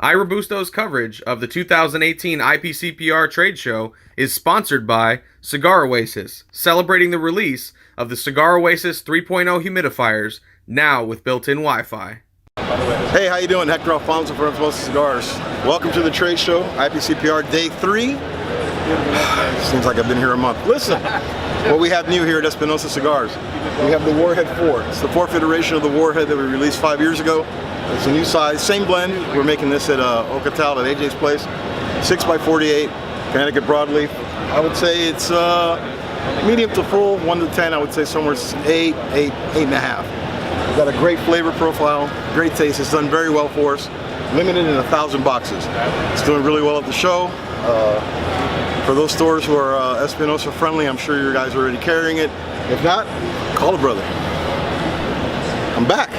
iRobusto's coverage of the 2018 IPCPR trade show is sponsored by Cigar Oasis, celebrating the release of the Cigar Oasis 3.0 humidifiers, now with built-in Wi-Fi. Hey, how you doing? Héctor Alfonso from Espinosa Cigars. Welcome to the trade show, IPCPR Day 3. Seems like I've been here a month. Listen, what we have new here at Espinosa Cigars. We have the Warhead 4. It's the 4th iteration of the Warhead that we released 5 years ago. It's a new size, same blend. We're making this at Ocotal at AJ's place. 6x48, Connecticut broadleaf. I would say it's medium to full, 1 to 10. I would say somewhere 8, 8.5. It's got a great flavor profile, great taste. It's done very well for us. Limited in 1,000 boxes. It's doing really well at the show. For those stores who are Espinosa friendly, I'm sure you guys are already carrying it. If not, call a brother. I'm back.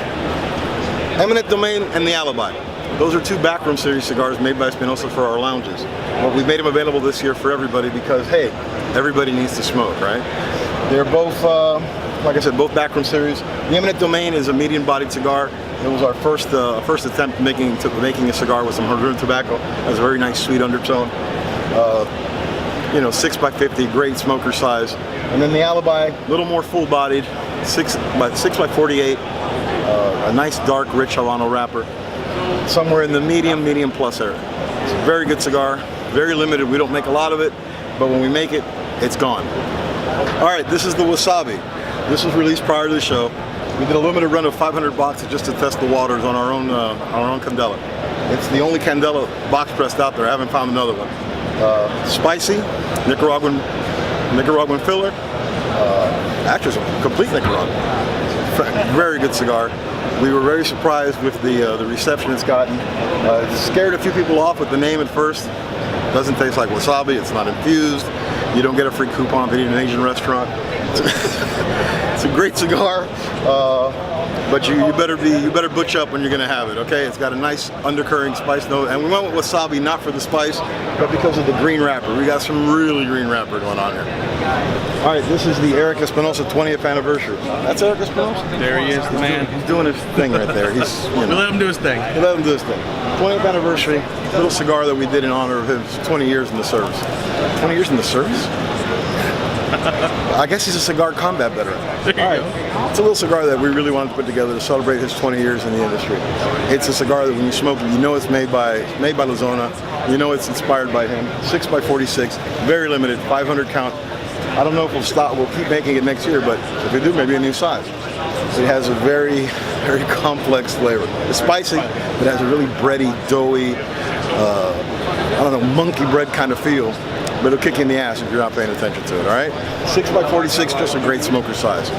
Eminent Domain and the Alibi. Those are two backroom series cigars made by Espinosa for our lounges. Well, we made them available this year for everybody because, hey, everybody needs to smoke, right? They're both, like I said, both backroom series. The Eminent Domain is a medium-bodied cigar. It was our first attempt making a cigar with some Honduran tobacco. It has a very nice sweet undertone. 6x50, great smoker size. And then the Alibi, a little more full-bodied, 6x48. A nice dark rich Habano wrapper, somewhere in the medium plus area. It's a very good cigar, very limited. We don't make a lot of it, but when we make it, it's gone. All right, this is the Wasabi. This was released prior to the show. We did a limited run of 500 boxes just to test the waters on our own Candela. It's the only Candela box pressed out there. I haven't found another one. Spicy, Nicaraguan filler. Actually, it's a complete Nicaraguan. Very good cigar. We were very surprised with the reception it's gotten. It scared a few people off with the name at first. It doesn't taste like wasabi. It's not infused. You don't get a free coupon if you eat in an Asian restaurant. It's a great cigar, but you better butch up when you're gonna have it. Okay, it's got a nice undercurrent spice note, and we went with wasabi not for the spice, but because of the green wrapper. We got some really green wrapper going on here. All right, this is the Eric Espinosa 20th anniversary. That's Eric Espinosa. There he is, the man. He's doing his thing right there. He's, We let him do his thing. We let him do his thing. 20th anniversary, little cigar that we did in honor of his 20 years in the service. 20 years in the service? I guess he's a cigar combat veteran. All right, it's a little cigar that we really wanted to put together to celebrate his 20 years in the industry. It's a cigar that when you smoke it, you know it's made by Lazona. You know it's inspired by him. 6x46, very limited, 500 count. I don't know if we'll keep making it next year, but if we do, maybe a new size. It has a very complex flavor. It's spicy, but it has a really bready, doughy, monkey bread kind of feel. But it'll kick you in the ass if you're not paying attention to it, all right? 6x46, just a great smoker size.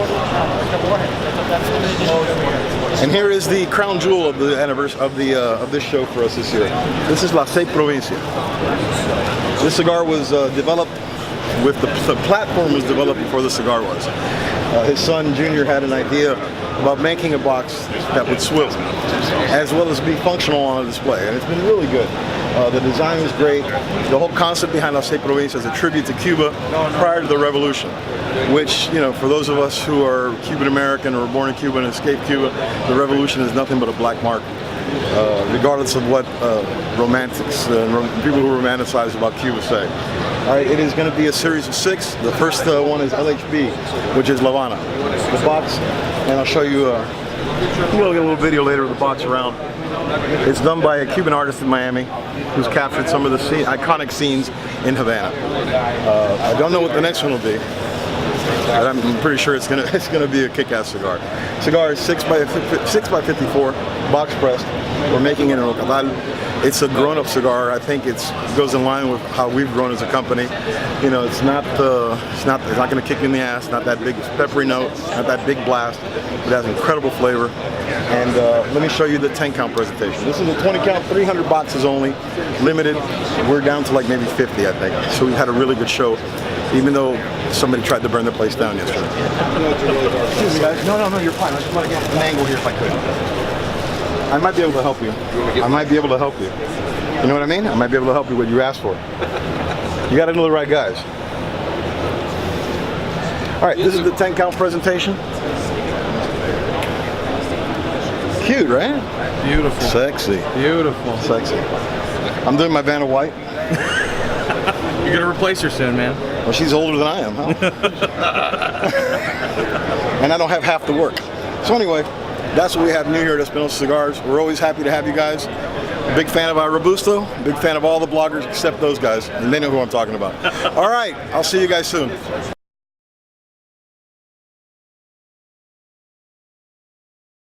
And here is the crown jewel of the anniversary of this show for us this year. This is La Seis Provincia. This cigar was developed with the platform was developed before the cigar was. His son Junior had an idea about making a box that would swivel, as well as be functional on a display, and it's been really good. The design is great. The whole concept behind La Seis Provincia is a tribute to Cuba prior to the revolution, which, for those of us who are Cuban American or were born in Cuba and escaped Cuba, the revolution is nothing but a black mark, regardless of what romantics and people who romanticize about Cuba say. All right, it is going to be a series of 6. The first one is LHB, which is La Habana. The box, and I'll show you, we'll get a little video later of the box around. It's done by a Cuban artist in Miami who's captured some of the iconic scenes in Havana. I don't know what the next one will be, but I'm pretty sure it's gonna be a kick-ass cigar. Cigar is 6x54, box pressed. We're making it in Ocotal. It's a grown-up cigar. I think it goes in line with how we've grown as a company. It's not going to kick you in the ass. Not that big peppery note. Not that big blast. It has incredible flavor. And let me show you the 10 count presentation. This is a 20 count, 300 boxes only, limited. We're down to like maybe 50, I think. So we had a really good show, even though somebody tried to burn the place down yesterday. Excuse me, guys. No, you're fine. I just want to get an angle here if I could. I might be able to help you. I might be able to help you. You know what I mean? I might be able to help you what you asked for. You got to know the right guys. All right, this is the 10 count presentation. Cute, right? Beautiful. Sexy. Beautiful. Sexy. I'm doing my Vanna White. You're gonna replace her soon, man. Well, she's older than I am, huh? And I don't have half the work. So anyway, that's what we have new here at Espinosa Cigars. We're always happy to have you guys. Big fan of our Robusto. Big fan of all the bloggers except those guys. And they know who I'm talking about. All right. I'll see you guys soon.